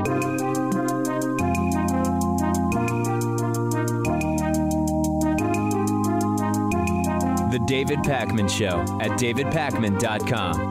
The David Pakman Show at davidpakman.com.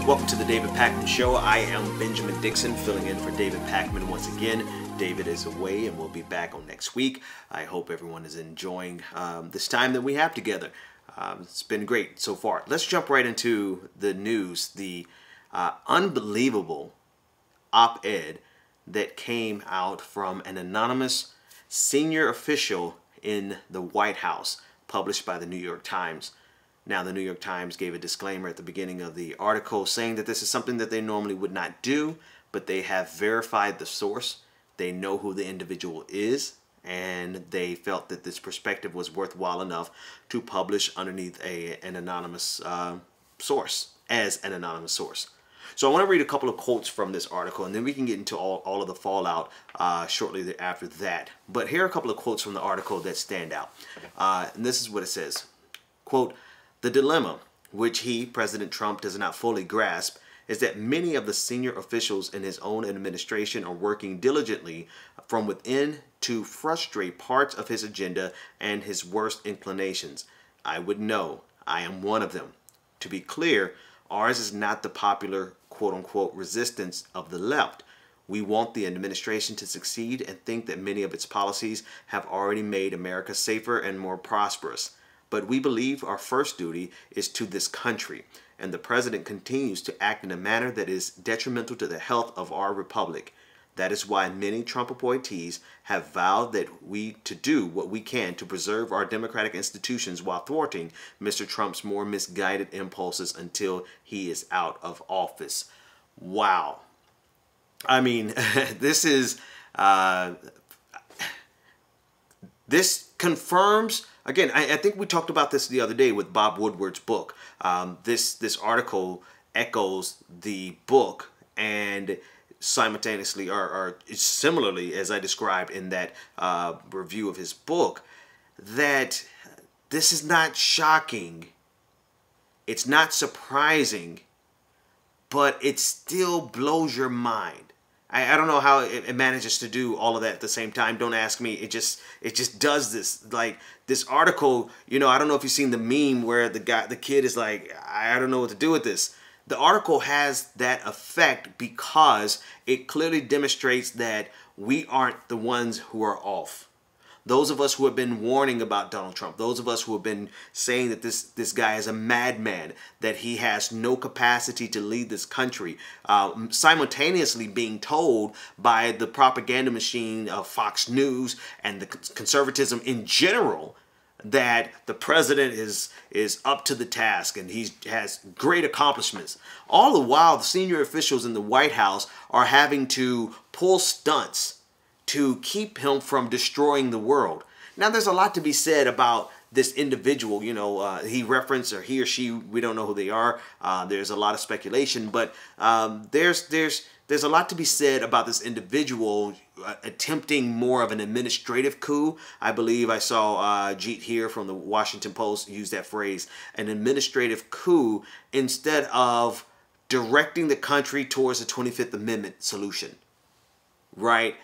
Welcome to the David Pakman Show. I am Benjamin Dixon, filling in for David Pakman once again. David is away and we'll be back on next week. I hope everyone is enjoying this time that we have together. It's been great so far. Let's jump right into the news. The unbelievable op-ed that came out from an anonymous senior official in the White House, published by the New York Times. Now, the New York Times gave a disclaimer at the beginning of the article saying that this is something that they normally would not do, but they have verified the source. They know who the individual is, and they felt that this perspective was worthwhile enough to publish underneath an anonymous source, as an anonymous source. So I want to read a couple of quotes from this article, and then we can get into all of the fallout shortly after that. But here are a couple of quotes from the article that stand out. And this is what it says. Quote, "The dilemma, which he, President Trump, does not fully grasp, is that many of the senior officials in his own administration are working diligently from within to frustrate parts of his agenda and his worst inclinations. I would know. I am one of them. To be clear, ours is not the popular quote-unquote resistance of the left. We want the administration to succeed and think that many of its policies have already made America safer and more prosperous. But we believe our first duty is to this country, and the president continues to act in a manner that is detrimental to the health of our republic. That is why many Trump appointees have vowed that we to do what we can to preserve our democratic institutions while thwarting Mr. Trump's more misguided impulses until he is out of office." Wow. I mean, this confirms. Again, I think we talked about this the other day with Bob Woodward's book. This article echoes the book and simultaneously or similarly, as I described in that review of his book, that this is not shocking. It's not surprising, but it still blows your mind. I don't know how it manages to do all of that at the same time. Don't ask me. It just does this. Like this article, you know, I don't know if you've seen the meme where the kid is like, I don't know what to do with this. The article has that effect because it clearly demonstrates that we aren't the ones who are off. Those of us who have been warning about Donald Trump, those of us who have been saying that this guy is a madman, that he has no capacity to lead this country, simultaneously being told by the propaganda machine of Fox News and the conservatism in general that the president is up to the task and he has great accomplishments. All the while, the senior officials in the White House are having to pull stunts to keep him from destroying the world. Now, there's a lot to be said about this individual. You know, he referenced, or he or she, we don't know who they are. There's a lot of speculation, but there's a lot to be said about this individual attempting more of an administrative coup. I believe I saw Jeet here from the Washington Post use that phrase, an administrative coup, instead of directing the country towards the 25th Amendment solution, right?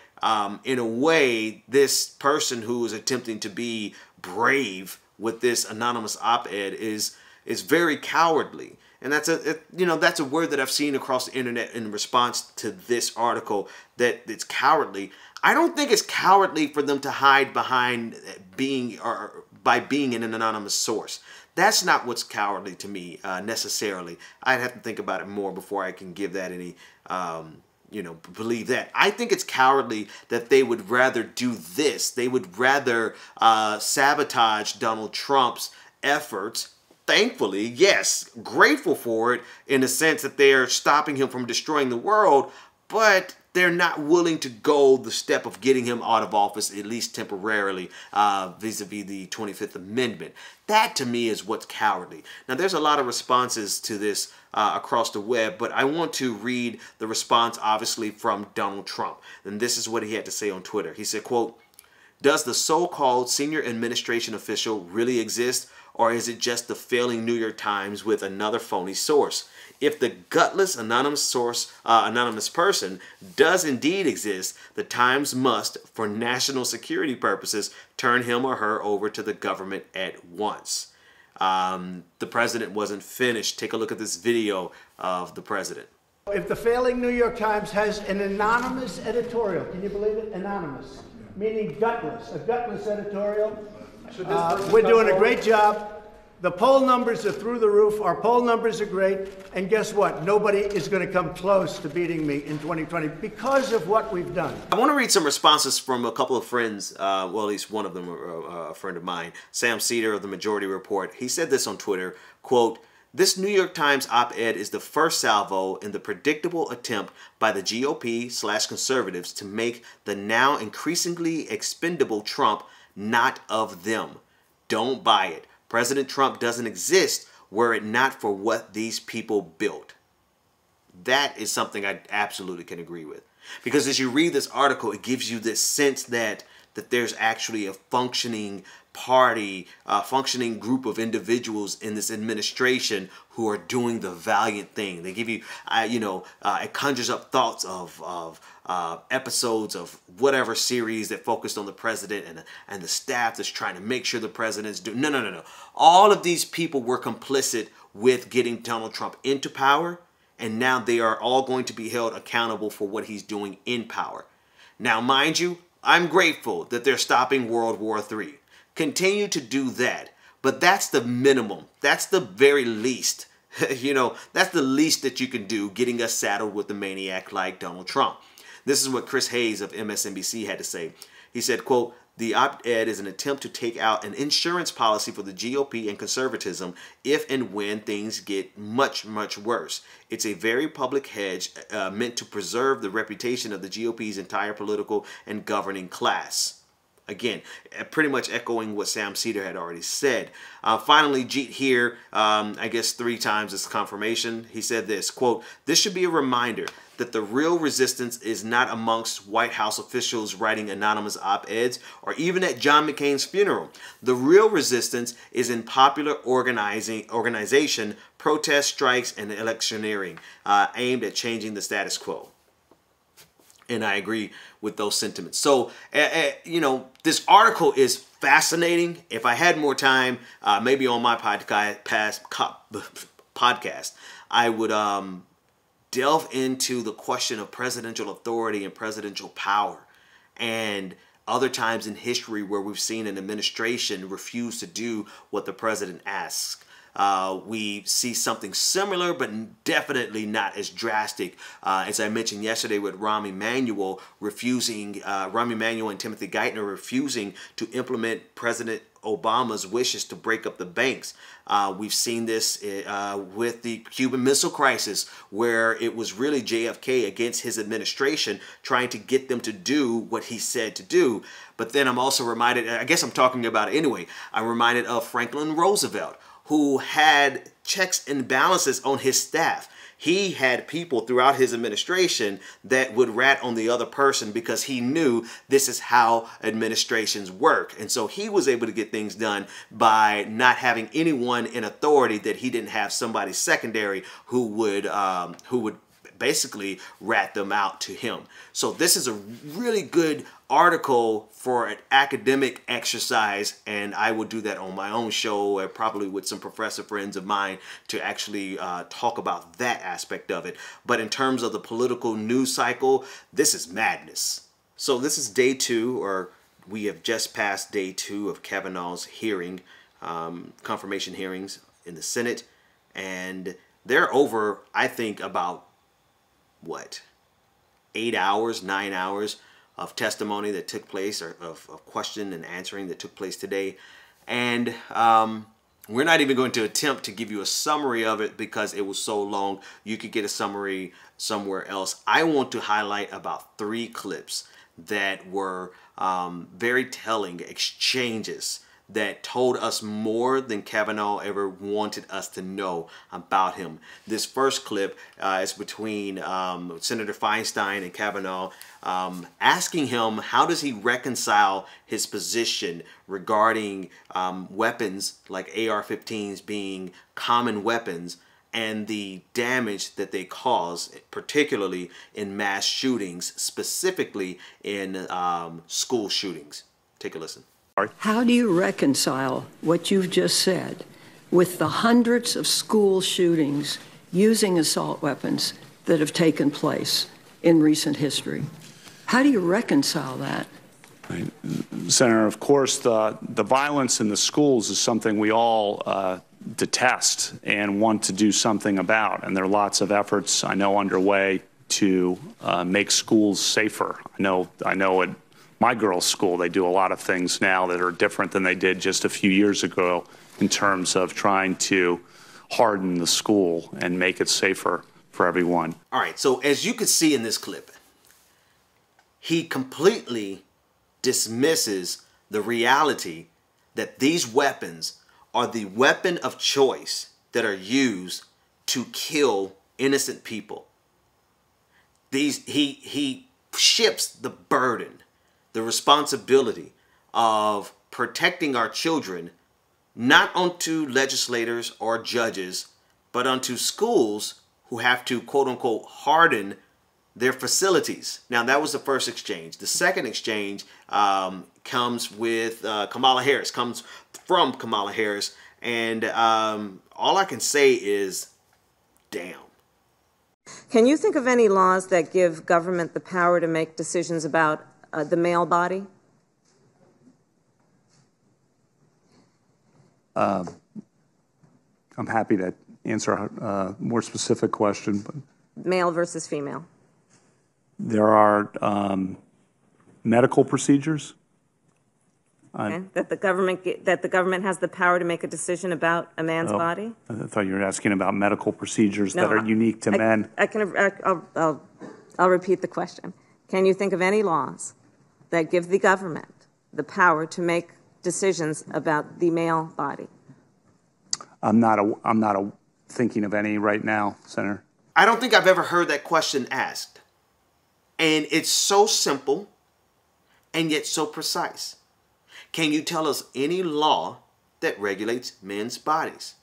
In a way, this person who is attempting to be brave with this anonymous op-ed is very cowardly. And that's a word that I've seen across the internet in response to this article, that it's cowardly. I don't think it's cowardly for them to hide behind by being an anonymous source. That's not what's cowardly to me necessarily. I'd have to think about it more before I can give that any believe that. I think it's cowardly that they would rather do this. They would rather sabotage Donald Trump's efforts. Thankfully, yes, grateful for it in the sense that they're stopping him from destroying the world, but they're not willing to go the step of getting him out of office, at least temporarily, vis-a-vis the 25th Amendment. That, to me, is what's cowardly. Now, there's a lot of responses to this across the web, but I want to read the response, obviously, from Donald Trump. And this is what he had to say on Twitter. He said, quote, Does the so-called senior administration official really exist, or is it just the failing New York Times with another phony source? If the gutless anonymous person does indeed exist, the Times must, for national security purposes, turn him or her over to the government at once. The president wasn't finished. Take a look at this video of the president. If the failing New York Times has an anonymous editorial, can you believe it? Anonymous, meaning gutless, a gutless editorial. We're doing a great job. The poll numbers are through the roof. Our poll numbers are great. And guess what? Nobody is going to come close to beating me in 2020 because of what we've done. I want to read some responses from a couple of friends, well, at least one of them, a friend of mine, Sam Cedar of the Majority Report. He said this on Twitter, quote, "This New York Times op-ed is the first salvo in the predictable attempt by the GOP/conservatives to make the now increasingly expendable Trump not of them. Don't buy it. President Trump doesn't exist were it not for what these people built." That is something I absolutely can agree with. Because as you read this article, it gives you this sense that there's actually a functioning party, a functioning group of individuals in this administration who are doing the valiant thing. They give you, it conjures up thoughts of episodes of whatever series that focused on the president and the staff that's trying to make sure the president's doing. No. All of these people were complicit with getting Donald Trump into power, and now they are all going to be held accountable for what he's doing in power. Now, mind you, I'm grateful that they're stopping World War III. Continue to do that. But that's the minimum. That's the very least. That's the least that you can do, getting us saddled with a maniac like Donald Trump. This is what Chris Hayes of MSNBC had to say. He said, quote, "The op-ed is an attempt to take out an insurance policy for the GOP and conservatism if and when things get much, much worse. It's a very public hedge meant to preserve the reputation of the GOP's entire political and governing class." Again, pretty much echoing what Sam Cedar had already said. Finally, Jeet here, I guess 3 times as confirmation. He said this, quote, "This should be a reminder that the real resistance is not amongst White House officials writing anonymous op-eds or even at John McCain's funeral. The real resistance is in popular organization, protest, strikes, and electioneering aimed at changing the status quo." And I agree with those sentiments. So, this article is fascinating. If I had more time, maybe on my podcast, I would delve into the question of presidential authority and presidential power, and other times in history where we've seen an administration refuse to do what the president asks. We see something similar, but definitely not as drastic. As I mentioned yesterday with Rahm Emanuel and Timothy Geithner refusing to implement President Obama's wishes to break up the banks. We've seen this with the Cuban Missile Crisis, where it was really JFK against his administration trying to get them to do what he said to do. But then I'm also reminded, I guess I'm talking about it anyway, I'm reminded of Franklin Roosevelt, who had checks and balances on his staff. He had people throughout his administration that would rat on the other person because he knew this is how administrations work. And so he was able to get things done by not having anyone in authority that he didn't have somebody secondary who would basically rat them out to him. So this is a really good article for an academic exercise, and I will do that on my own show, probably with some professor friends of mine, to actually talk about that aspect of it. But in terms of the political news cycle, this is madness. So this is day 2, or we have just passed day 2 of Kavanaugh's hearing, confirmation hearings in the Senate, and they're over, I think, about what, 8 hours, 9 hours of testimony that took place, or of question and answering that took place today. And we're not even going to attempt to give you a summary of it because it was so long. You could get a summary somewhere else. I want to highlight about 3 clips that were very telling exchanges that told us more than Kavanaugh ever wanted us to know about him. This first clip is between Senator Feinstein and Kavanaugh, asking him how does he reconcile his position regarding weapons like AR-15s being common weapons and the damage that they cause, particularly in mass shootings, specifically in school shootings. Take a listen. How do you reconcile what you've just said with the hundreds of school shootings using assault weapons that have taken place in recent history? How do you reconcile that? Senator, of course, the violence in the schools is something we all detest and want to do something about. And there are lots of efforts I know underway to make schools safer. I know at my girls' school, they do a lot of things now that are different than they did just a few years ago in terms of trying to harden the school and make it safer for everyone. All right, so as you can see in this clip, he completely dismisses the reality that these weapons are the weapon of choice that are used to kill innocent people. He shifts the burden, the responsibility of protecting our children not onto legislators or judges, but onto schools who have to, quote unquote, harden their facilities. Now, that was the first exchange. The second exchange comes with Kamala Harris, comes from Kamala Harris. And all I can say is, damn. Can you think of any laws that give government the power to make decisions about the male body? I'm happy to answer a more specific question. But male versus female. There are medical procedures. Okay. That the government has the power to make a decision about a man's body. I thought you were asking about medical procedures that are unique to men. I'll repeat the question. Can you think of any laws that give the government the power to make decisions about the male body? I'm not thinking of any right now, Senator. I don't think I've ever heard that question asked. And it's so simple and yet so precise. Can you tell us any law that regulates men's bodies?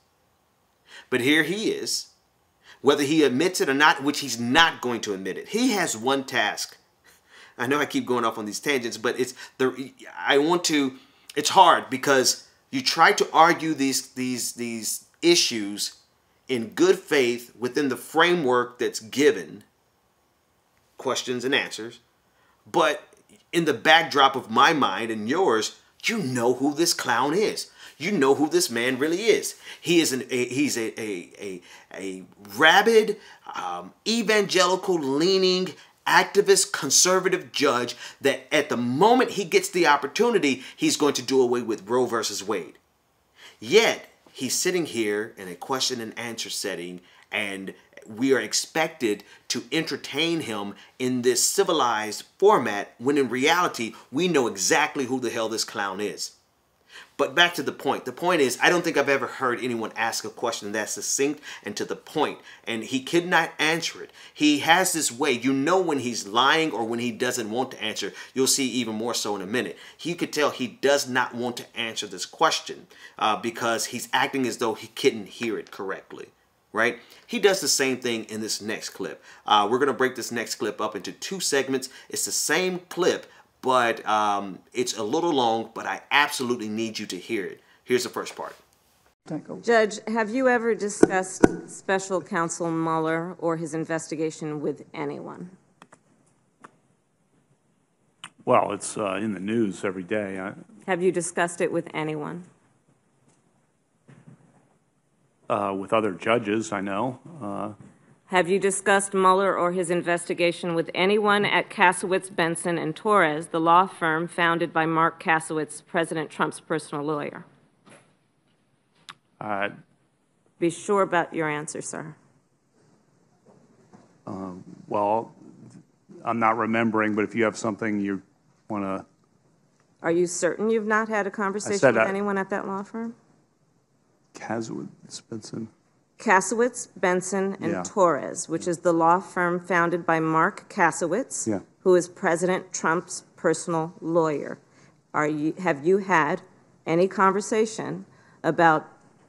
But here he is, whether he admits it or not, which he's not going to admit it. He has one task. I know I keep going off on these tangents, but it's hard because you try to argue these issues in good faith within the framework that's given, questions and answers, but in the backdrop of my mind and yours, you know who this clown is. You know who this man really is. He's a rabid, evangelical-leaning, activist, conservative judge that at the moment he gets the opportunity, he's going to do away with Roe versus Wade. Yet, he's sitting here in a question and answer setting, and we are expected to entertain him in this civilized format when in reality, we know exactly who the hell this clown is. But back to the point. The point is, I don't think I've ever heard anyone ask a question that's succinct and to the point, and he could not answer it. He has this way, you know when he's lying or when he doesn't want to answer. You'll see even more so in a minute. You could tell he does not want to answer this question because he's acting as though he couldn't hear it correctly. Right? He does the same thing in this next clip. We're going to break this next clip up into two segments. It's the same clip, but it's a little long, but I absolutely need you to hear it. Here's the first part. Judge, have you ever discussed Special Counsel Mueller or his investigation with anyone? Well, it's in the news every day. Have you discussed it with anyone? With other judges, I know. Have you discussed Mueller or his investigation with anyone at Kasowitz, Benson, and Torres, the law firm founded by Mark Kasowitz, President Trump's personal lawyer? Be sure about your answer, sir. Well, I'm not remembering, but if you have something you want to Are you certain you've not had a conversation with anyone at that law firm? Kasowitz, Benson. Kasowitz, Benson, and Torres, which is the law firm founded by Mark Kasowitz, who is President Trump's personal lawyer. Have you had any conversation about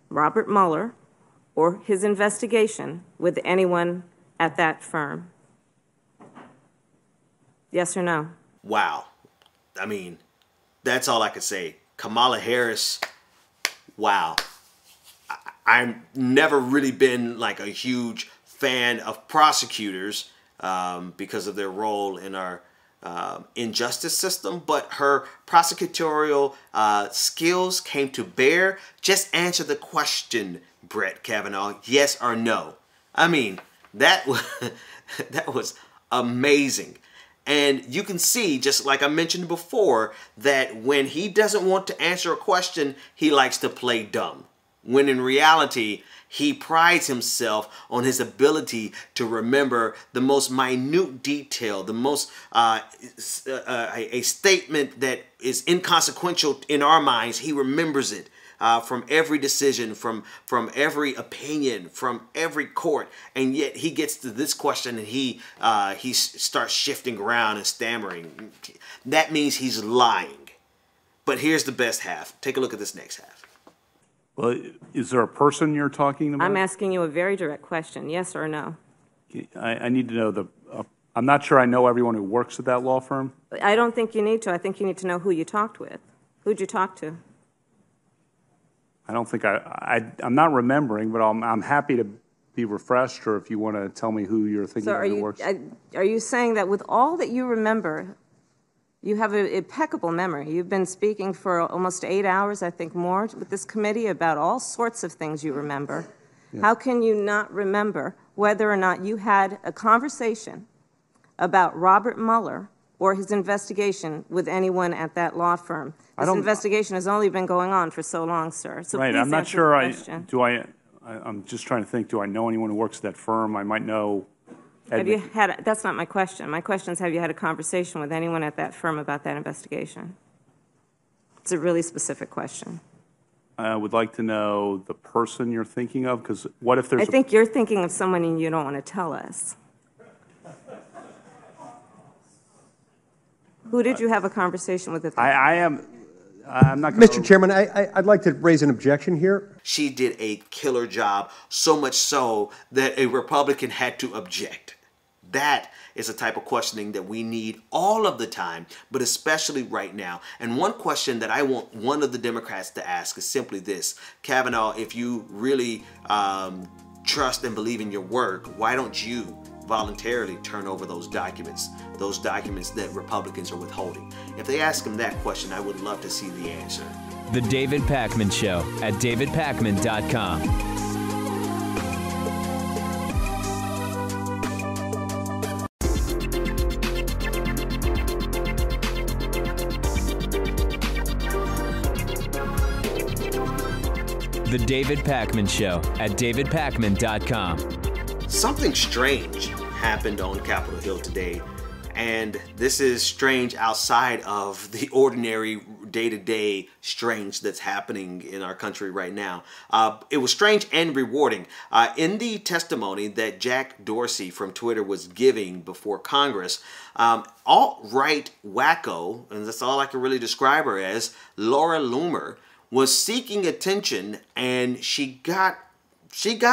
Robert Mueller or his investigation with anyone at that firm? Yes or no? Wow. I mean, that's all I could say. Kamala Harris, wow. I've never really been like a huge fan of prosecutors because of their role in our injustice system, but her prosecutorial skills came to bear. Just answer the question, Brett Kavanaugh, yes or no. I mean, that was amazing. And you can see, just like I mentioned before, that when he doesn't want to answer a question, he likes to play dumb. When in reality, he prides himself on his ability to remember the most minute detail, the most, a statement that is inconsequential in our minds. He remembers it from every decision, from every opinion, from every court. And yet he gets to this question and he starts shifting around and stammering. That means he's lying. But here's the best half. Take a look at this next half. Well, is there a person you're talking about? I'm asking you a very direct question, yes or no? I need to know I'm not sure I know everyone who works at that law firm. I don't think you need to. I think you need to know who you talked with. Who'd you talk to? I don't think I'm not remembering, but I'm happy to be refreshed, or if you want to tell me who you're thinking of who works. Are you saying that with all that you remember, you have an impeccable memory? You've been speaking for almost 8 hours, I think more, with this committee about all sorts of things you remember. Yeah. How can you not remember whether or not you had a conversation about Robert Mueller or his investigation with anyone at that law firm? This investigation has only been going on for so long, sir. So right, please I'm not answer sure. the question. I'm just trying to think. Do I know anyone who works at that firm? I might know. Have you had? That's not my question. My question is, have you had a conversation with anyone at that firm about that investigation? It's a really specific question. I would like to know the person you're thinking of, because what if there's... I think you're thinking of someone and you don't want to tell us. Who did you have a conversation with? I'm not. Mr. Chairman, I'd like to raise an objection here. She did a killer job, so much so that a Republican had to object. That is a type of questioning that we need all of the time, but especially right now. And one question that I want one of the Democrats to ask is simply this. Kavanaugh, if you really trust and believe in your work, why don't you voluntarily turn over those documents that Republicans are withholding? If they ask him that question, I would love to see the answer. The David Pakman Show at davidpakman.com. The David Pakman Show at davidpakman.com. Something strange happened on Capitol Hill today, and this is strange outside of the ordinary day-to-day strange that's happening in our country right now. It was strange and rewarding. In the testimony that Jack Dorsey from Twitter was giving before Congress, alt-right wacko, and that's all I can really describe her as, Laura Loomer, was seeking attention, and she got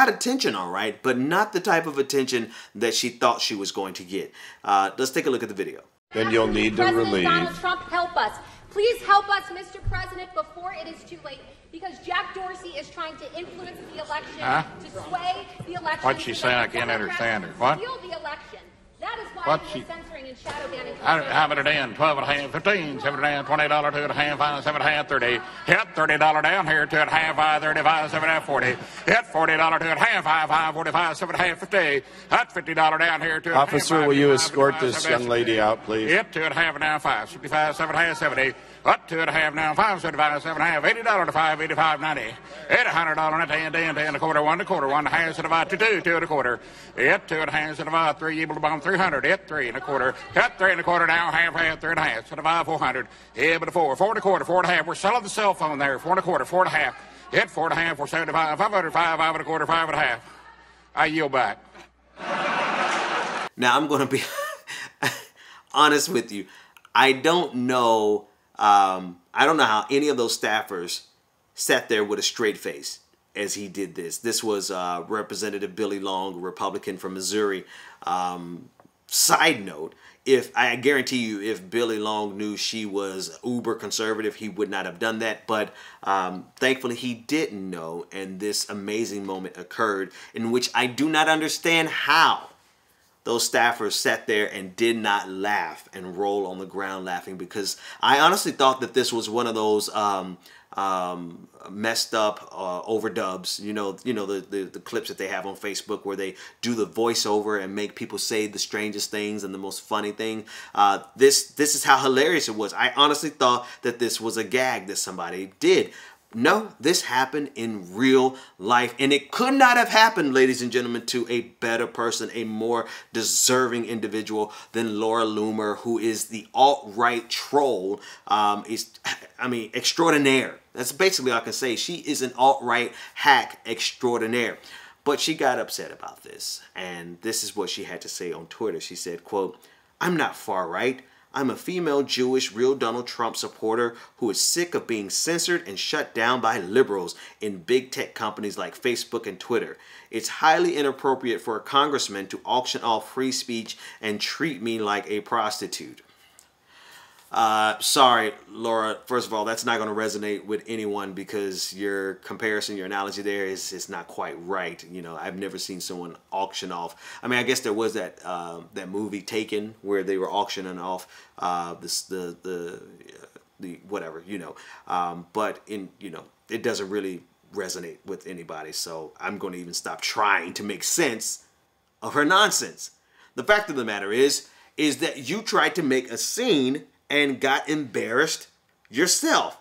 attention, all right, but not the type of attention that she thought she was going to get. Let's take a look at the video. Then you'll need to relieve. Donald Trump, help us. Please help us, Mr. President, before it is too late, because Jack Dorsey is trying to influence the election, to sway the election. What'd she say? I can't understand her. What? Steal the election. That is why he is censoring and shadow banning. How about it in? 12 and a half, 15, 7 and a half, $20, 2 and a half, 5, 7 and a half, 30. Hit $30 down here, 2 and a half, 5, 35, 7 and a half, 40. Hit $40, 2 and a half, 5, 45, 7 and a half, 50. Hot $50 down here, 2 and a half. Officer, will you escort this young lady out, please? Hit 2 and a half, and now 5, 55, 7 and a half, 70. Up 2.5 now, 5.75, 7.5, $80 to 5, 85.90. $100 and 10, 10, 10 and a quarter, 1 and a quarter, 1 and a half, 2, 2 and a quarter. 2.5, 3, able to bomb 300, 3 and a quarter. 3 and a quarter now, half, 3 and a half, 400. But a 4 and a quarter, 4 and a half. We're selling the cell phone there, 4 and a quarter, 4 and a half. 4 and a half, 475, 505, 5 and a quarter, 5 and a half. I yield back. Now I'm going to be honest with you. I don't know how any of those staffers sat there with a straight face as he did this. This was Representative Billy Long, a Republican from Missouri. Side note, I guarantee you, if Billy Long knew she was uber conservative, he would not have done that. But thankfully he didn't know, and this amazing moment occurred in which I do not understand how those staffers sat there and did not laugh and roll on the ground laughing, because I honestly thought that this was one of those messed up overdubs. You know the clips that they have on Facebook where they do the voiceover and make people say the strangest things and the most funny thing. This is how hilarious it was. I honestly thought that this was a gag that somebody did. No, this happened in real life, and it could not have happened, ladies and gentlemen, to a better person, a more deserving individual than Laura Loomer, who is the alt-right troll, extraordinaire. That's basically all I can say. She is an alt-right hack extraordinaire. But she got upset about this, and this is what she had to say on Twitter. She said, quote, "I'm not far right. I'm a female Jewish real Donald Trump supporter who is sick of being censored and shut down by liberals in big tech companies like Facebook and Twitter. It's highly inappropriate for a congressman to auction off free speech and treat me like a prostitute." Sorry, Laura. First of all, that's not going to resonate with anyone because your comparison, your analogy there is not quite right. You know, I've never seen someone auction off. I mean, I guess there was that movie Taken where they were auctioning off the whatever, but it doesn't really resonate with anybody. So I'm going to even stop trying to make sense of her nonsense. The fact of the matter is that you tried to make a scene and got embarrassed yourself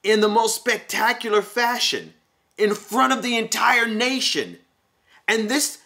in the most spectacular fashion in front of the entire nation. And this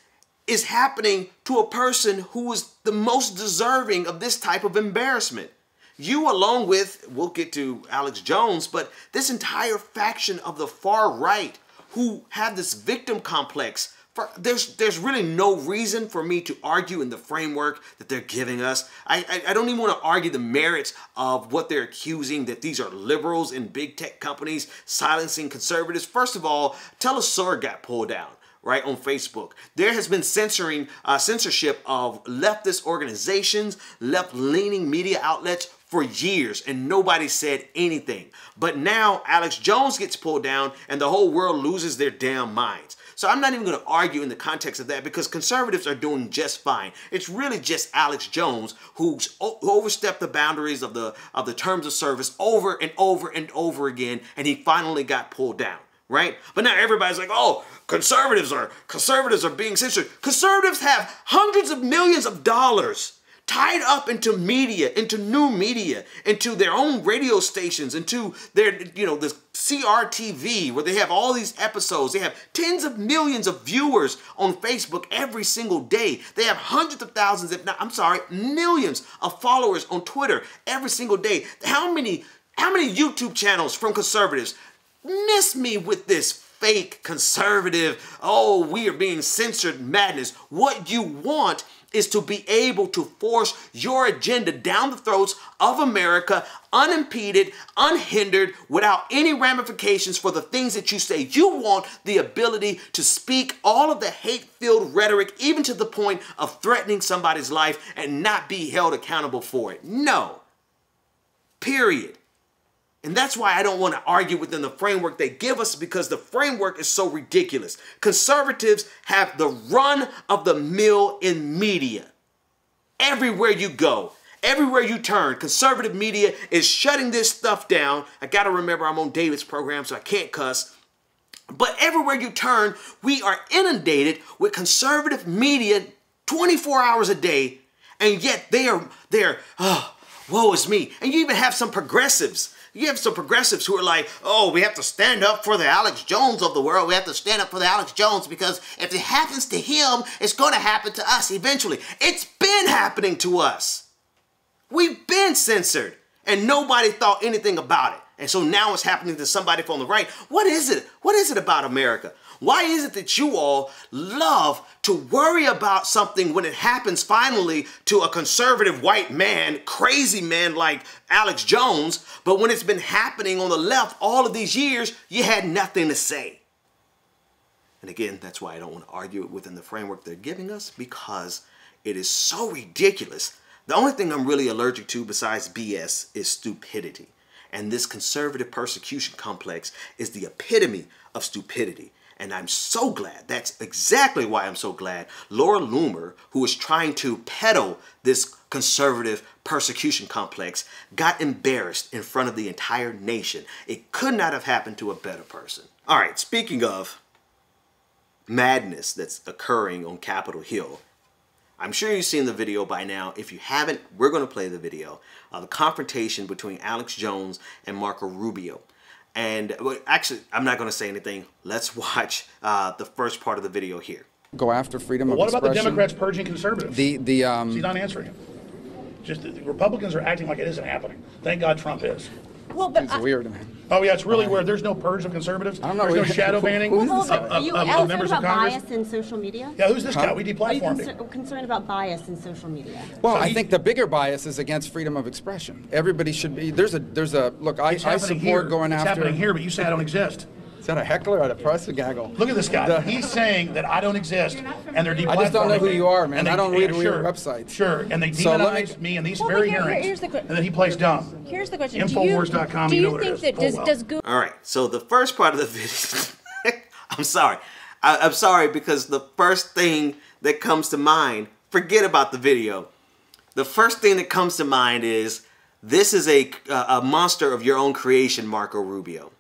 is happening to a person who is the most deserving of this type of embarrassment. You, along with, we'll get to Alex Jones, but this entire faction of the far right who have this victim complex. There's really no reason for me to argue in the framework that they're giving us. I don't even want to argue the merits of what they're accusing, that these are liberals in big tech companies silencing conservatives. First of all, Telesur got pulled down, right, on Facebook. There has been censorship of leftist organizations, left-leaning media outlets for years, and nobody said anything. But now Alex Jones gets pulled down and the whole world loses their damn minds. So I'm not even going to argue in the context of that because conservatives are doing just fine. It's really just Alex Jones who's overstepped the boundaries of the terms of service over and over and over again, and he finally got pulled down, right? But now everybody's like, oh, conservatives are being censored. Conservatives have hundreds of millions of dollars tied up into media, into new media, into their own radio stations, into their, the CRTV, where they have all these episodes. They have tens of millions of viewers on Facebook every single day. They have hundreds of thousands, millions of followers on Twitter every single day. How many YouTube channels from conservatives miss me with this fake conservative, oh, we are being censored madness? What you want is to be able to force your agenda down the throats of America, unimpeded, unhindered, without any ramifications for the things that you say. You want the ability to speak all of the hate-filled rhetoric, even to the point of threatening somebody's life and not be held accountable for it. No. Period. And that's why I don't want to argue within the framework they give us, because the framework is so ridiculous. Conservatives have the run of the mill in media. Everywhere you go, everywhere you turn, conservative media is shutting this stuff down. I got to remember I'm on David's program, so I can't cuss. But everywhere you turn, we are inundated with conservative media 24 hours a day. And yet woe is me. And you even have some progressives. You have some progressives who are like, oh, we have to stand up for the Alex Jones of the world. We have to stand up for the Alex Jones because if it happens to him, it's going to happen to us eventually. It's been happening to us. We've been censored and nobody thought anything about it. And so now it's happening to somebody from the right. What is it? What is it about America? Why is it that you all love to worry about something when it happens finally to a conservative white man, crazy man like Alex Jones, but when it's been happening on the left all of these years, you had nothing to say? And again, that's why I don't want to argue it within the framework they're giving us, because it is so ridiculous. The only thing I'm really allergic to besides BS is stupidity. And this conservative persecution complex is the epitome of stupidity. And I'm so glad, that's exactly why I'm so glad, Laura Loomer, who is trying to peddle this conservative persecution complex, got embarrassed in front of the entire nation. It could not have happened to a better person. All right, speaking of madness that's occurring on Capitol Hill, I'm sure you've seen the video by now. If you haven't, we're going to play the video of the confrontation between Alex Jones and Marco Rubio. And actually, I'm not going to say anything. Let's watch the first part of the video here. Go after freedom of expression. What about the Democrats purging conservatives? He's not answering him. Just the Republicans are acting like it isn't happening. Thank God Trump is. Well, but it's weird, man. Oh yeah, it's really weird. There's no purge of conservatives. I don't know. There's no shadow banning Who's of members of Congress. Bias in social media? Yeah, who's this guy? We deplatformed him. Are you concerned about bias in social media? Well, I think the bigger bias is against freedom of expression. Everybody should be. There's a look. I support going after. It's happening here, but you say I don't exist. Is that a heckler or a press gaggle? Look at this guy. He's saying that I don't exist, and they're deplatforming. I just don't know who you are, man. I don't read your websites. Sure, and they demonize me and these very hearings, and then he plays dumb. Here's the question. Infowars.com, do you know you what it think is. that does Google... All right, so the first part of the video, I'm sorry. I'm sorry because the first thing that comes to mind, forget about the video. The first thing that comes to mind is, this is a monster of your own creation, Marco Rubio.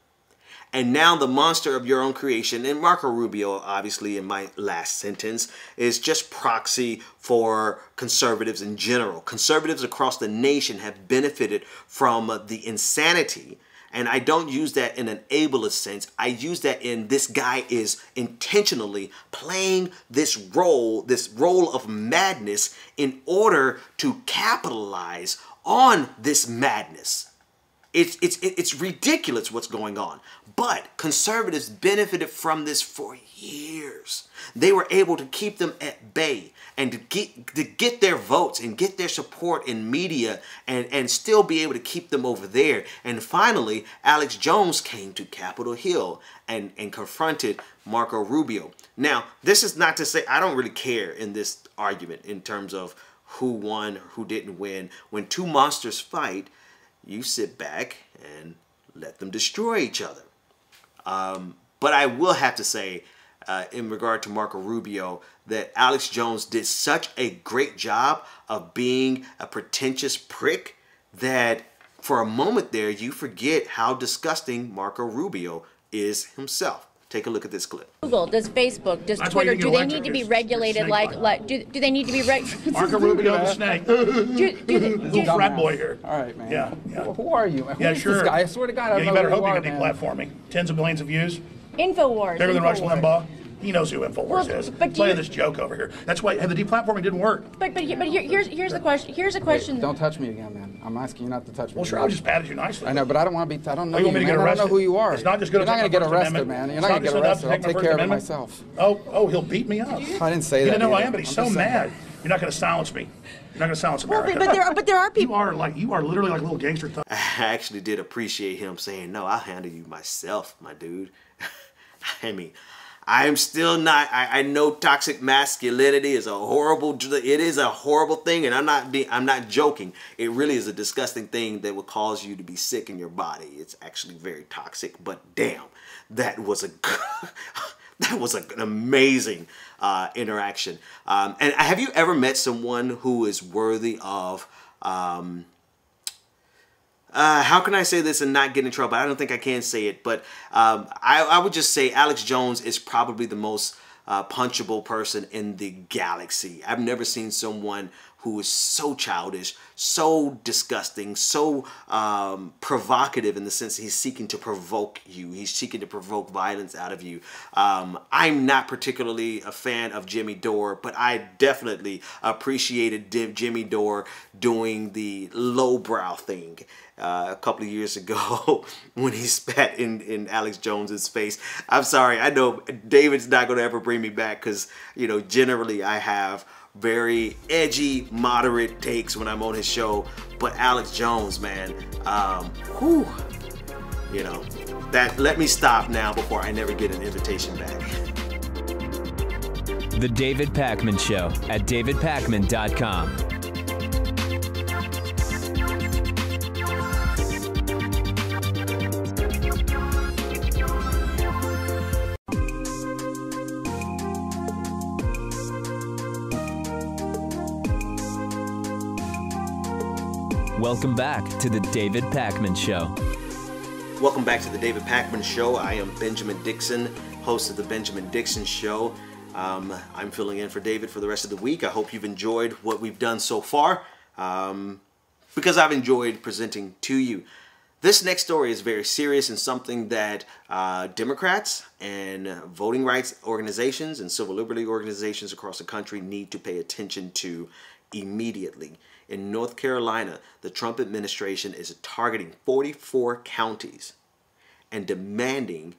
And now the monster of your own creation, and Marco Rubio, obviously in my last sentence, is just proxy for conservatives in general. Conservatives across the nation have benefited from the insanity. And I don't use that in an ableist sense. I use that in this guy is intentionally playing this role of madness in order to capitalize on this madness. It's ridiculous what's going on. But conservatives benefited from this for years. They were able to keep them at bay and to get their votes and get their support in media and still be able to keep them over there. And finally, Alex Jones came to Capitol Hill and confronted Marco Rubio. Now, this is not to say I don't really care in this argument in terms of who won, who didn't win. When two monsters fight, you sit back and let them destroy each other. But I will have to say, in regard to Marco Rubio, that Alex Jones did such a great job of being a pretentious prick that for a moment there, you forget how disgusting Marco Rubio is himself. Take a look at this clip. Google, does Facebook, does Twitter, do they need to be regulated do they need to be regulated? Marco Rubio the snake. Little frat boy here. All right, man. Yeah. Well, who are you? Yeah, sure. This guy? I swear to God, I don't know you better who hope you you are, can man. deplatform me. Tens of millions of views. Infowars. Bigger than Rush Limbaugh. He knows who Infowars is. But playing this joke over here. That's why the deplatforming didn't work. But here's the question. Here's a question. Wait, don't touch me again, man. I'm asking you not to touch me. Well, sure, I just patted you nicely. I know, but I don't want to be. I don't know you. Want me to get arrested? I don't know who you are. It's not just good. You're not going to get arrested, man. You're not going to get arrested. I'll take care of it myself. Oh, he'll beat me up. I didn't say that. You didn't know who I am, but he's so mad. You're not going to silence me. You're not going to silence America. But there are people. You are literally like a little gangster thug. I actually did appreciate him saying, "No, I'll handle you myself, my dude." I mean, I'm still not. I know toxic masculinity is a horrible. It is a horrible thing, and I'm not joking. It really is a disgusting thing that will cause you to be sick in your body. It's actually very toxic. But damn, that was an amazing interaction. And have you ever met someone who is worthy of? How can I say this and not get in trouble? I don't think I can say it, but I would just say Alex Jones is probably the most punchable person in the galaxy. I've never seen someone who is so childish, so disgusting, so provocative in the sense that he's seeking to provoke you. He's seeking to provoke violence out of you. I'm not particularly a fan of Jimmy Dore, but I definitely appreciated Jimmy Dore doing the lowbrow thing a couple of years ago when he spat in Alex Jones's face. I'm sorry, I know David's not going to ever bring me back because, you know, generally I have very edgy, moderate takes when I'm on his show, but Alex Jones, man, you know, that let me stop now before I never get an invitation back. The David Pakman Show at davidpakman.com. Welcome back to the David Pakman Show. Welcome back to the David Pakman Show. I am Benjamin Dixon, host of the Benjamin Dixon Show. I'm filling in for David for the rest of the week. I hope you've enjoyed what we've done so far, because I've enjoyed presenting to you. This next story is very serious and something that Democrats and voting rights organizations and civil liberty organizations across the country need to pay attention to immediately. In North Carolina, the Trump administration is targeting 44 counties and demanding,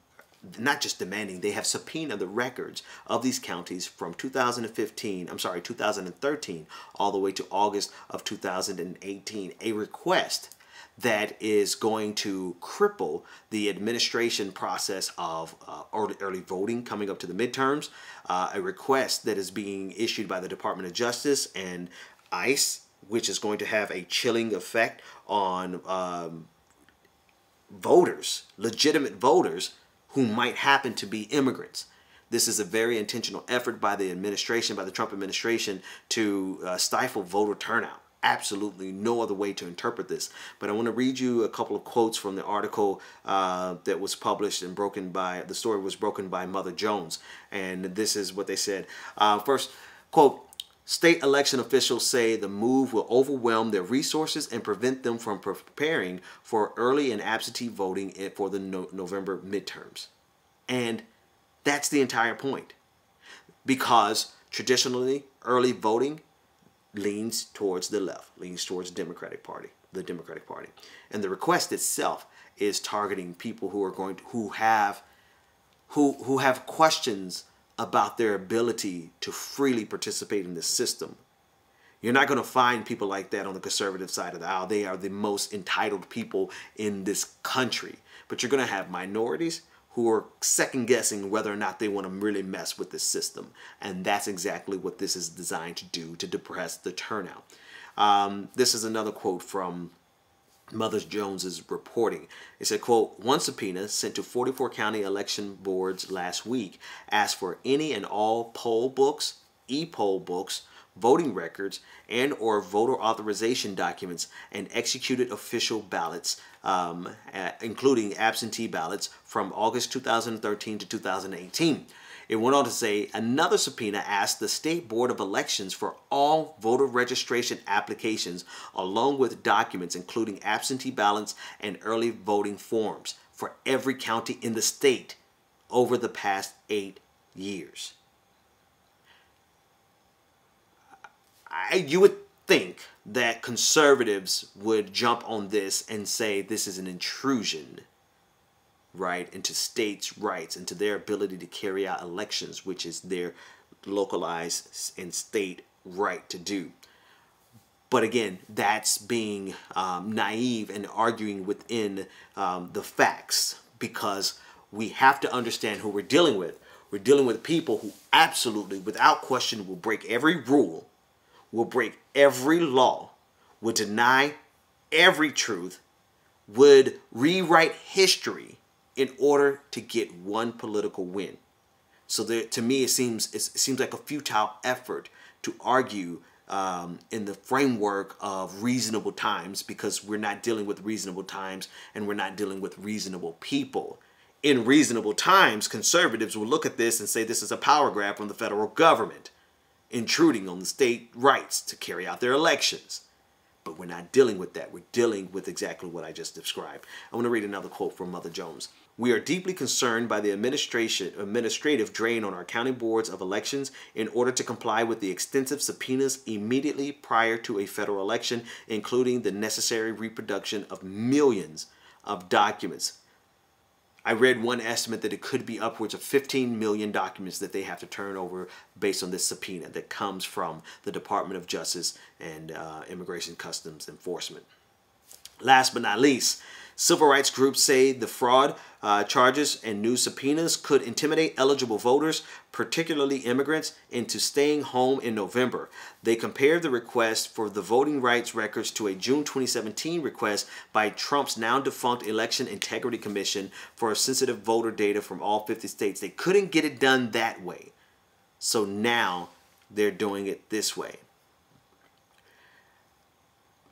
not just demanding, they have subpoenaed the records of these counties from 2013 all the way to August of 2018. A request that is going to cripple the administration process of early voting coming up to the midterms. A request that is being issued by the Department of Justice and ICE, which is going to have a chilling effect on voters, legitimate voters who might happen to be immigrants. This is a very intentional effort by the administration, by the Trump administration, to stifle voter turnout. Absolutely no other way to interpret this. But I want to read you a couple of quotes from the article that was published and the story was broken by Mother Jones. And this is what they said. First, quote, "State election officials say the move will overwhelm their resources and prevent them from preparing for early and absentee voting for the November midterms." And that's the entire point. Because traditionally, early voting leans towards the left, leans towards the Democratic Party. And the request itself is targeting people who have questions about their ability to freely participate in this system. You're not going to find people like that on the conservative side of the aisle. They are the most entitled people in this country. But you're going to have minorities who are second-guessing whether or not they want to really mess with this system. And that's exactly what this is designed to do, to depress the turnout. This is another quote from Mother Jones's reporting. It said, quote, "One subpoena sent to 44 county election boards last week asked for any and all poll books, e-poll books, voting records, and or voter authorization documents and executed official ballots, including absentee ballots from August 2013 to 2018. It went on to say another subpoena asked the State Board of Elections for all voter registration applications along with documents including absentee ballots and early voting forms for every county in the state over the past 8 years. You would think that conservatives would jump on this and say this is an intrusion, right, into states' rights, into their ability to carry out elections, which is their localized and state right to do. But again, that's being naive and arguing within the facts, because we have to understand who we're dealing with. We're dealing with people who absolutely, without question, will break every rule, will break every law, would deny every truth, would rewrite history in order to get one political win. So to me, it seems like a futile effort to argue in the framework of reasonable times, because we're not dealing with reasonable times and we're not dealing with reasonable people. In reasonable times, conservatives will look at this and say this is a power grab from the federal government. intruding on the state rights to carry out their elections. But we're not dealing with that. We're dealing with exactly what I just described. I want to read another quote from Mother Jones. We are deeply concerned by the administrative drain on our county boards of elections in order to comply with the extensive subpoenas immediately prior to a federal election, including the necessary reproduction of millions of documents. I read one estimate that it could be upwards of 15 million documents that they have to turn over based on this subpoena that comes from the Department of Justice and Immigration Customs Enforcement. Last but not least, civil rights groups say the fraud charges and new subpoenas could intimidate eligible voters, particularly immigrants, into staying home in November. They compared the request for the voting rights records to a June 2017 request by Trump's now defunct Election Integrity Commission for sensitive voter data from all 50 states. They couldn't get it done that way. So now they're doing it this way.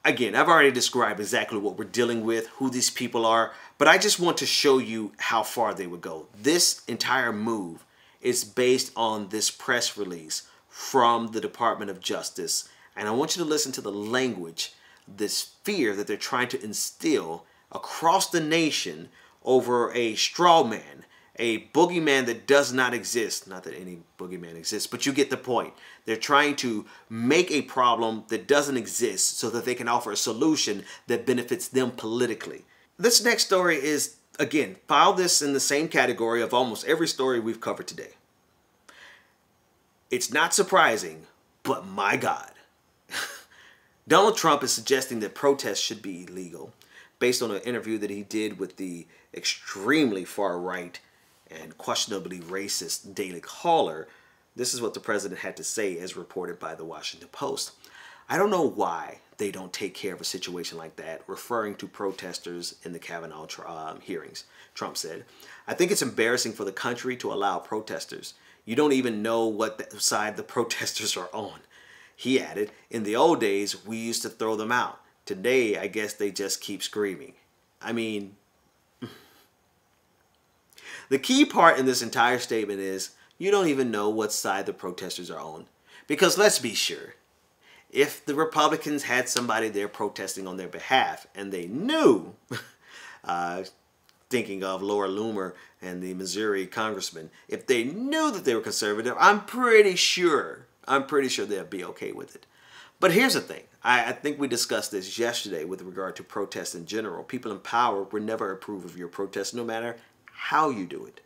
Again, I've already described exactly what we're dealing with, who these people are, but I just want to show you how far they would go. This entire move is based on this press release from the Department of Justice, and I want you to listen to the language, this fear that they're trying to instill across the nation over a straw man, a boogeyman that does not exist. Not that any boogeyman exists, but you get the point. They're trying to make a problem that doesn't exist so that they can offer a solution that benefits them politically. This next story is, again, file this in the same category of almost every story we've covered today. It's not surprising, but my God. Donald Trump is suggesting that protests should be illegal based on an interview that he did with the extremely far-right and questionably racist Daily Caller. This is what the president had to say as reported by the Washington Post. I don't know why they don't take care of a situation like that, referring to protesters in the Kavanaugh hearings. Trump said, I think it's embarrassing for the country to allow protesters. You don't even know what side the protesters are on. He added, in the old days, we used to throw them out. Today, I guess they just keep screaming. I mean, the key part in this entire statement is you don't even know what side the protesters are on. Because let's be sure, if the Republicans had somebody there protesting on their behalf and they knew, thinking of Laura Loomer and the Missouri Congressman, if they knew that they were conservative, I'm pretty sure they'd be okay with it. But here's the thing. I think we discussed this yesterday with regard to protests in general. People in power would never approve of your protest no matter how you do it.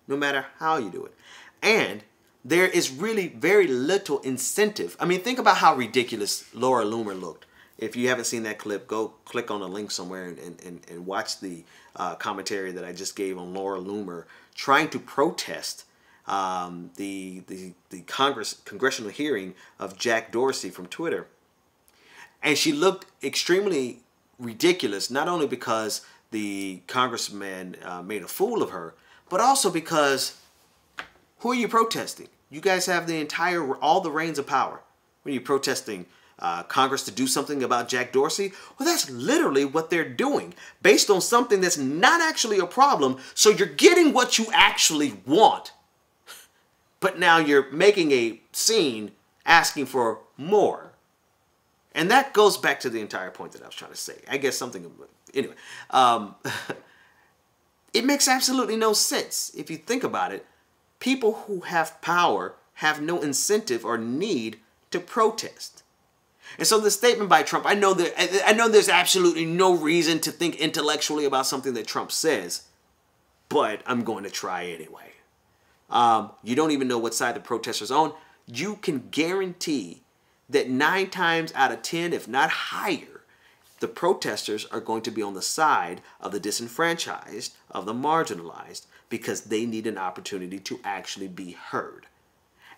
No matter how you do it. And there is really very little incentive. I mean, think about how ridiculous Laura Loomer looked. If you haven't seen that clip, go click on a link somewhere and watch the commentary that I just gave on Laura Loomer trying to protest the congressional hearing of Jack Dorsey from Twitter. And she looked extremely ridiculous, not only because the congressman made a fool of her, but also because who are you protesting? You guys have all the reins of power. When you're protesting Congress to do something about Jack Dorsey, well, that's literally what they're doing, based on something that's not actually a problem. So you're getting what you actually want, but now you're making a scene asking for more. And that goes back to the entire point that I was trying to say. I guess something, anyway, it makes absolutely no sense. If you think about it, people who have power have no incentive or need to protest. And so the statement by Trump, I know there's absolutely no reason to think intellectually about something that Trump says, but I'm going to try anyway. You don't even know what side the protesters are on. You can guarantee that 9 times out of 10, if not higher, the protesters are going to be on the side of the disenfranchised, of the marginalized, because they need an opportunity to actually be heard.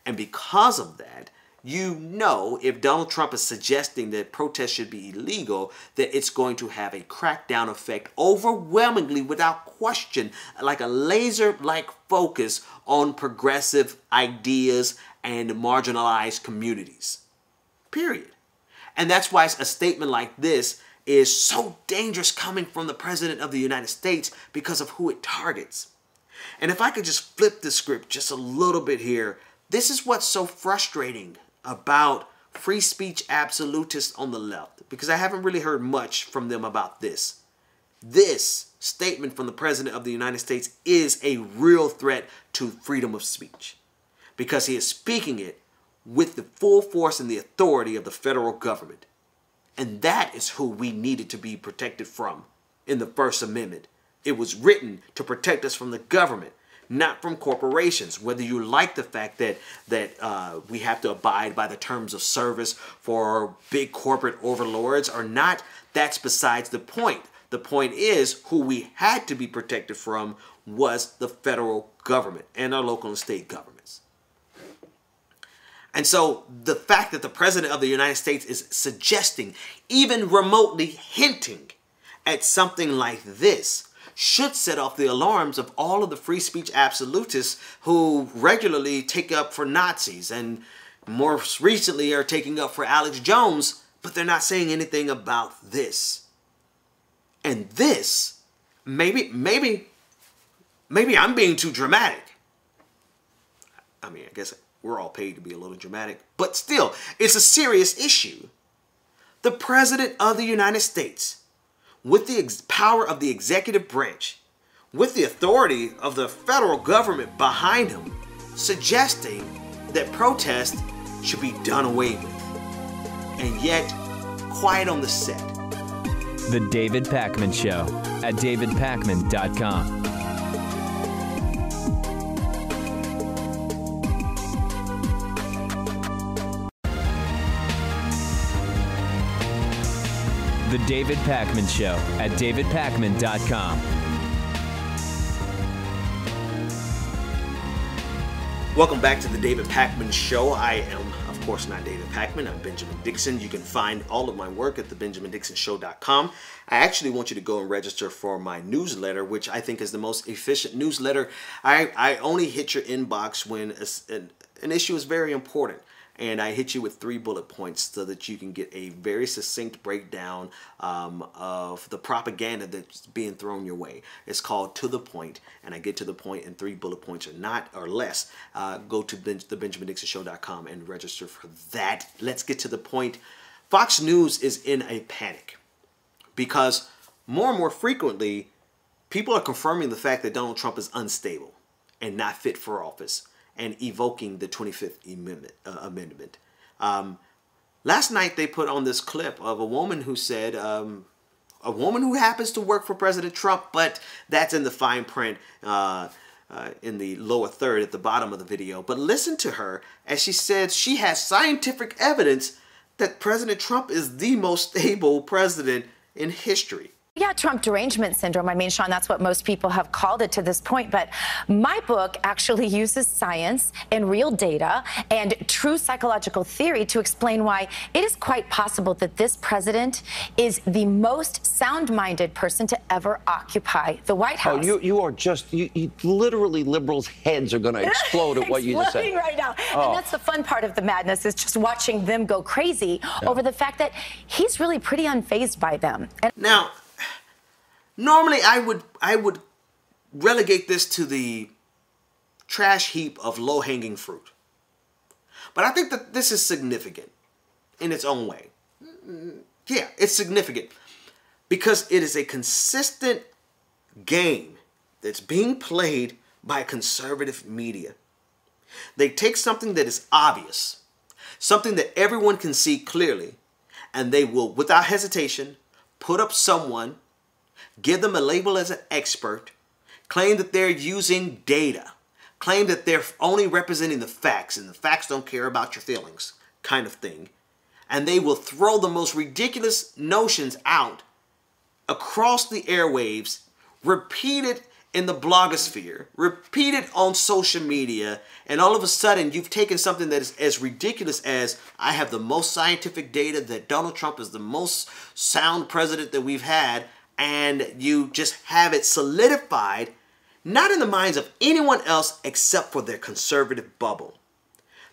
And because of that, you know, if Donald Trump is suggesting that protests should be illegal, that it's going to have a crackdown effect overwhelmingly, without question, like a laser-like focus on progressive ideas and marginalized communities. Period. And that's why a statement like this is so dangerous coming from the President of the United States, because of who it targets. And if I could just flip the script just a little bit here, this is what's so frustrating about free speech absolutists on the left, because I haven't really heard much from them about this. This statement from the President of the United States is a real threat to freedom of speech, because he is speaking it with the full force and the authority of the federal government. And that is who we needed to be protected from in the First Amendment. It was written to protect us from the government, not from corporations. Whether you like the fact that we have to abide by the terms of service for big corporate overlords or not, that's besides the point. The point is, who we had to be protected from was the federal government and our local and state governments. And so the fact that the President of the United States is suggesting, even remotely hinting at something like this, should set off the alarms of all of the free speech absolutists who regularly take up for Nazis and more recently are taking up for Alex Jones, but they're not saying anything about this. And this, maybe I'm being too dramatic. I mean, I guess we're all paid to be a little dramatic, but still, it's a serious issue. The President of the United States, with the power of the executive branch, with the authority of the federal government behind him, suggesting that protest should be done away with. And yet, quiet on the set. The David Pakman Show at davidpakman.com. The David Pakman Show at davidpakman.com. Welcome back to the David Pakman Show. I am, of course, not David Pakman. I'm Benjamin Dixon. You can find all of my work at thebenjamindixonshow.com. I actually want you to go and register for my newsletter, which I think is the most efficient newsletter. I only hit your inbox when an issue is very important. And I hit you with 3 bullet points so that you can get a very succinct breakdown of the propaganda that's being thrown your way. It's called To the Point, and I get to the point in 3 bullet points or less. Go to thebenjamindixonshow.com and register for that. Let's get to the point. Fox News is in a panic because more and more frequently, people are confirming the fact that Donald Trump is unstable and not fit for office, and evoking the 25th Amendment. Last night they put on this clip of a woman who said, a woman who happens to work for President Trump, but that's in the fine print in the lower third at the bottom of the video. But listen to her as she said she has scientific evidence that President Trump is the most stable president in history. Yeah, Trump derangement syndrome. I mean, Sean, that's what most people have called it to this point. But my book actually uses science and real data and true psychological theory to explain why it is quite possible that this president is the most sound-minded person to ever occupy the White House. Oh, you are just, you literally liberals' heads are going to explode at what you just said. Right now. Oh. And that's the fun part of the madness, is just watching them go crazy over the fact that he's really pretty unfazed by them. And now, normally, I would relegate this to the trash heap of low-hanging fruit. But I think that this is significant in its own way. Yeah, it's significant because it is a consistent game that's being played by conservative media. They take something that is obvious, something that everyone can see clearly, and they will, without hesitation, put up someone, give them a label as an expert, claim that they're using data, claim that they're only representing the facts and the facts don't care about your feelings, kind of thing. And they will throw the most ridiculous notions out across the airwaves, repeat it in the blogosphere, repeat it on social media, and all of a sudden you've taken something that is as ridiculous as, I have the most scientific data that Donald Trump is the most sound president that we've had, and you just have it solidified, not in the minds of anyone else except for their conservative bubble.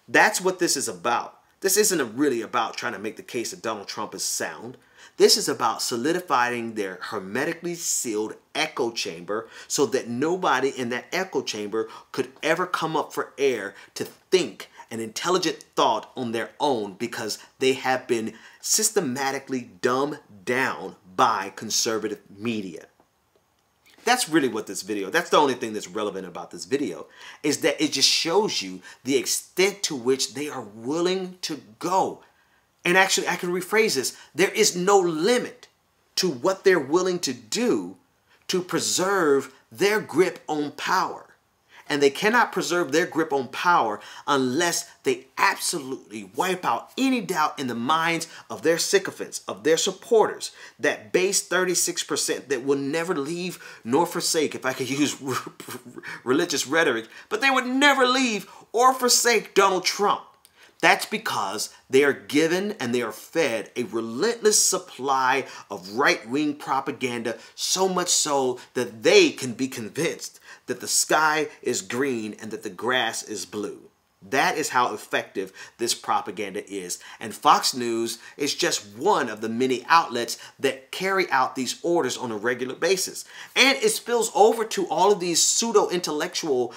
That's what this is about. This isn't really about trying to make the case that Donald Trump is sound. This is about solidifying their hermetically sealed echo chamber so that nobody in that echo chamber could ever come up for air to think an intelligent thought on their own because they have been systematically dumbed down by conservative media. That's really what this video, that's the only thing that's relevant about this video, is that it just shows you the extent to which they are willing to go. And actually, I can rephrase this. There is no limit to what they're willing to do to preserve their grip on power. And they cannot preserve their grip on power unless they absolutely wipe out any doubt in the minds of their sycophants, of their supporters, that base 36% that will never leave nor forsake, if I could use religious rhetoric, but they would never leave or forsake Donald Trump. That's because they are given and they are fed a relentless supply of right-wing propaganda, so much so that they can be convinced that the sky is green and that the grass is blue. That is how effective this propaganda is. And Fox News is just one of the many outlets that carry out these orders on a regular basis. And it spills over to all of these pseudo-intellectual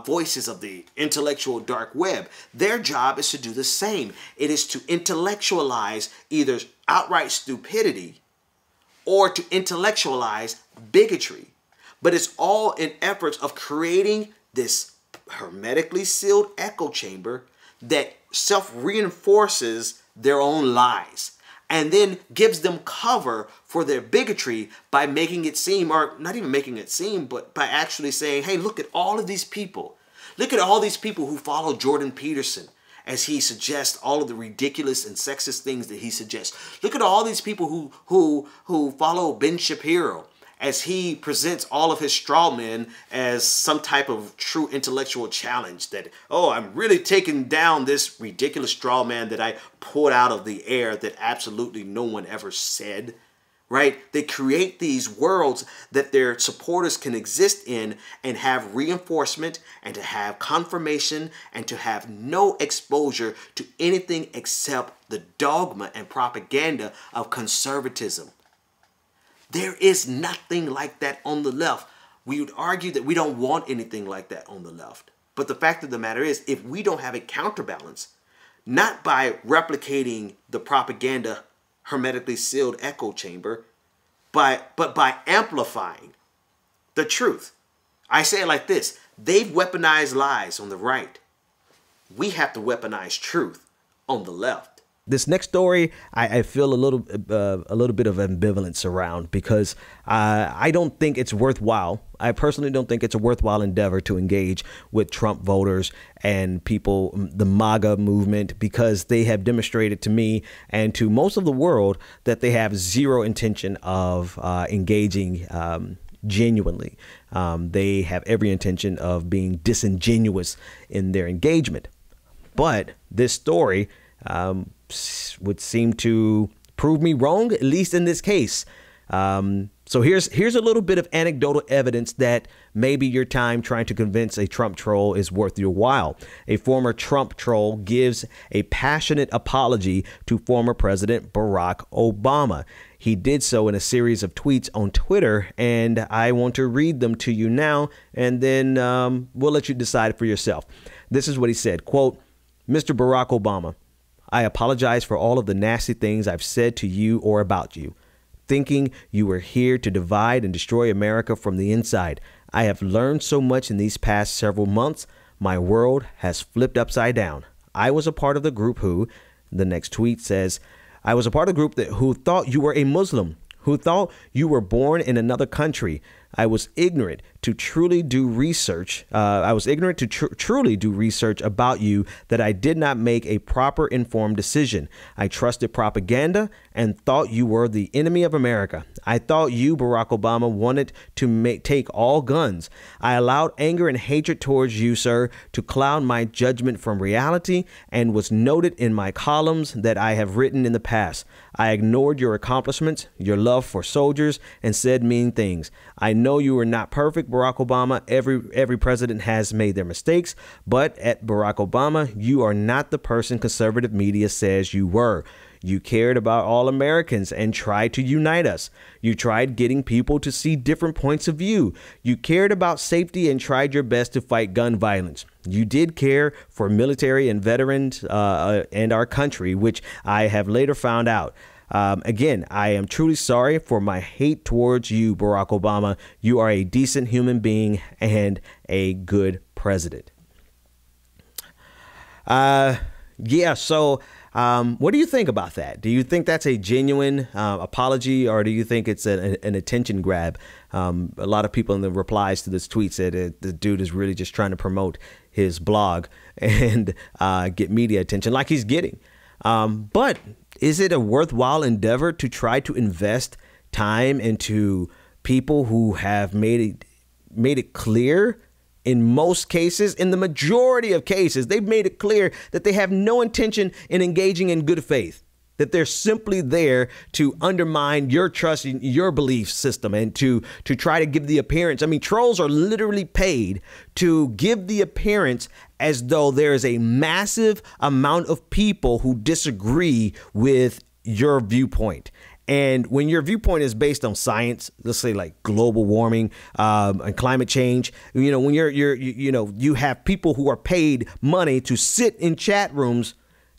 voices of the intellectual dark web. Their job is to do the same. It is to intellectualize either outright stupidity or to intellectualize bigotry. But it's all in efforts of creating this hermetically sealed echo chamber that self-reinforces their own lies and then gives them cover for their bigotry by making it seem, or not even making it seem, but by actually saying, hey, look at all of these people. Look at all these people who follow Jordan Peterson as he suggests all of the ridiculous and sexist things that he suggests. Look at all these people who follow Ben Shapiro as he presents all of his straw men as some type of true intellectual challenge that, oh, I'm really taking down this ridiculous straw man that I pulled out of the air that absolutely no one ever said, right? They create these worlds that their supporters can exist in and have reinforcement and to have confirmation and to have no exposure to anything except the dogma and propaganda of conservatism. There is nothing like that on the left. We would argue that we don't want anything like that on the left. But the fact of the matter is, if we don't have a counterbalance, not by replicating the propaganda hermetically sealed echo chamber, but by amplifying the truth. I say it like this: they've weaponized lies on the right. We have to weaponize truth on the left. This next story, I feel a little bit of ambivalence around because I don't think it's worthwhile. I personally don't think it's a worthwhile endeavor to engage with Trump voters and people, the MAGA movement, because they have demonstrated to me and to most of the world that they have zero intention of engaging genuinely. They have every intention of being disingenuous in their engagement. But this story would seem to prove me wrong, at least in this case. So here's a little bit of anecdotal evidence that maybe your time trying to convince a Trump troll is worth your while. A former Trump troll gives a passionate apology to former President Barack Obama. He did so in a series of tweets on Twitter, and I want to read them to you now, and then we'll let you decide for yourself. This is what he said, quote, "Mr. Barack Obama, I apologize for all of the nasty things I've said to you or about you, thinking you were here to divide and destroy America from the inside. I have learned so much in these past several months. My world has flipped upside down. I was a part of the group who," the next tweet says, "I was a part of the group who thought you were a Muslim, who thought you were born in another country. I was ignorant to truly do research. Truly do research about you that I did not make a proper informed decision. I trusted propaganda and thought you were the enemy of America. I thought you, Barack Obama, wanted to take all guns. I allowed anger and hatred towards you, sir, to cloud my judgment from reality and was noted in my columns that I have written in the past. I ignored your accomplishments, your love for soldiers, and said mean things. I know you were not perfect, Barack Obama. Every president has made their mistakes, but at Barack Obama, you are not the person conservative media says you were. You cared about all Americans and tried to unite us. You tried getting people to see different points of view. You cared about safety and tried your best to fight gun violence. You did care for military and veterans and our country, which I have later found out. Again, I am truly sorry for my hate towards you, Barack Obama. You are a decent human being and a good president. So what do you think about that? Do you think that's a genuine apology, or do you think it's an attention grab? A lot of people in the replies to this tweet said the dude is really just trying to promote his blog and get media attention like he's getting. But is it a worthwhile endeavor to try to invest time into people who have made it clear? In most cases, in the majority of cases, they've made it clear that they have no intention in engaging in good faith, that they're simply there to undermine your trust in your belief system and to try to give the appearance. I mean, trolls are literally paid to give the appearance as though there is a massive amount of people who disagree with your viewpoint. And when your viewpoint is based on science, let's say like global warming and climate change, when you have people who are paid money to sit in chat rooms.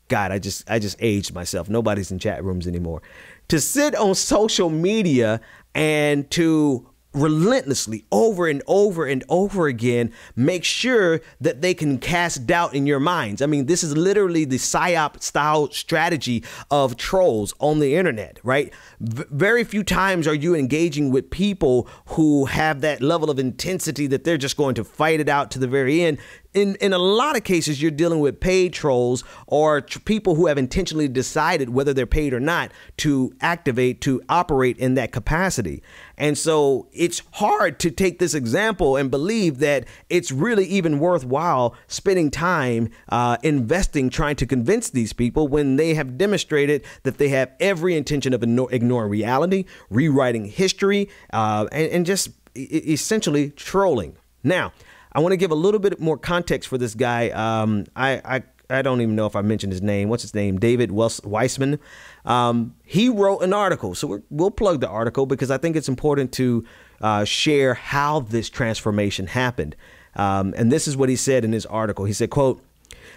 God, I just aged myself. Nobody's in chat rooms anymore. To sit on social media and to relentlessly over and over and over again make sure that they can cast doubt in your minds. I mean, this is literally the PSYOP style strategy of trolls on the internet, right? Very few times are you engaging with people who have that level of intensity that they're just going to fight it out to the very end. In a lot of cases, you're dealing with paid trolls or people who have intentionally decided whether they're paid or not to operate in that capacity. And so it's hard to take this example and believe that it's really even worthwhile spending time investing trying to convince these people when they have demonstrated that they have every intention of ignoring reality, rewriting history, and just essentially trolling. Now, I want to give a little bit more context for this guy. I don't even know if I mentioned his name. What's his name? David Weissman. He wrote an article. So we'll plug the article because I think it's important to share how this transformation happened. And this is what he said in his article. He said, quote,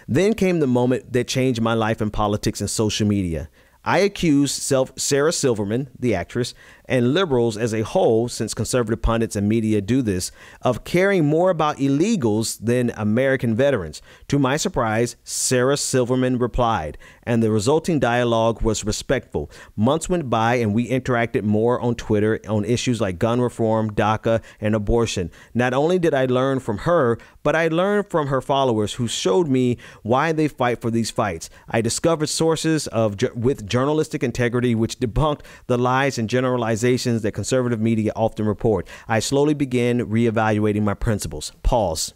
"Then came the moment that changed my life in politics and social media. I accused Sarah Silverman, the actress, and liberals as a whole, since conservative pundits and media do this, of caring more about illegals than American veterans. To my surprise, Sarah Silverman replied, and the resulting dialogue was respectful. Months went by and we interacted more on Twitter on issues like gun reform, DACA, and abortion. Not only did I learn from her, but I learned from her followers who showed me why they fight for these fights. I discovered sources with journalistic integrity which debunked the lies and generalizations that conservative media often report. I slowly began reevaluating my principles." Pause.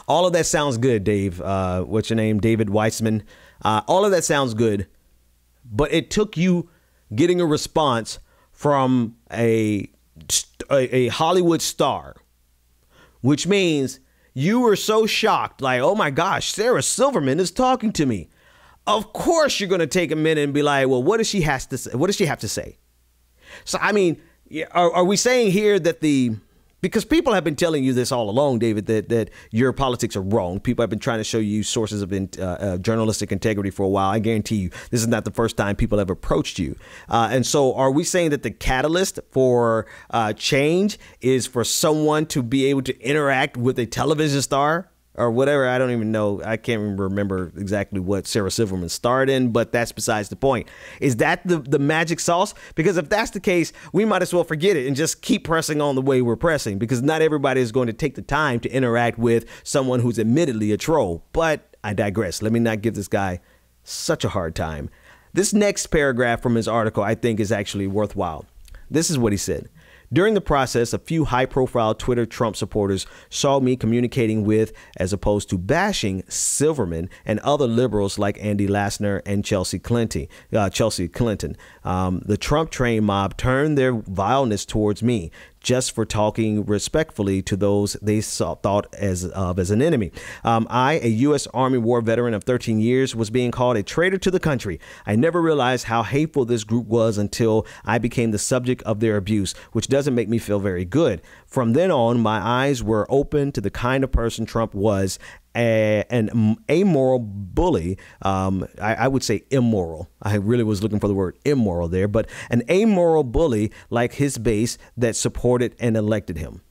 All of that sounds good, Dave. What's your name? David Weissman. All of that sounds good, but it took you getting a response from a Hollywood star, which means you were so shocked, like, oh my gosh, Sarah Silverman is talking to me. Of course, you're going to take a minute and be like, well, what does she have to say? What does she have to say? So, I mean, are we saying here that because people have been telling you this all along, David, that your politics are wrong. People have been trying to show you sources of journalistic integrity for a while. I guarantee you this is not the first time people have approached you. And so are we saying that the catalyst for change is for someone to be able to interact with a television star? Or whatever, I don't even know. I can't even remember exactly what Sarah Silverman starred in, but that's besides the point. Is that the magic sauce? Because if that's the case, we might as well forget it and just keep pressing on the way we're pressing, because not everybody is going to take the time to interact with someone who's admittedly a troll. But I digress. Let me not give this guy such a hard time. This next paragraph from his article, I think, is actually worthwhile. This is what he said. During the process, a few high-profile Twitter Trump supporters saw me communicating with, as opposed to bashing, Silverman and other liberals like Andy Lassner and Chelsea Clinton. The Trump train mob turned their vileness towards me. just for talking respectfully to those they thought as an enemy. I, a U.S. Army war veteran of 13 years, was being called a traitor to the country. I never realized how hateful this group was until I became the subject of their abuse, which doesn't make me feel very good. From then on, my eyes were open to the kind of person Trump was, an amoral bully. I would say immoral. I really was looking for the word immoral there, but an amoral bully like his base that supported and elected him.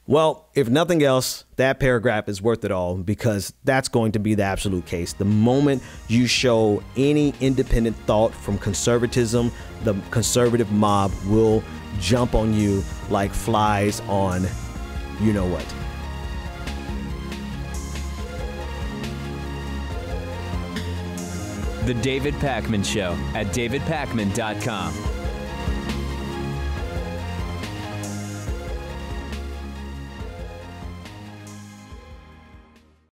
Well, if nothing else, that paragraph is worth it all, because that's going to be the absolute case. The moment you show any independent thought from conservatism, the conservative mob will jump on you like flies on you know what. The David Pakman Show at davidpakman.com.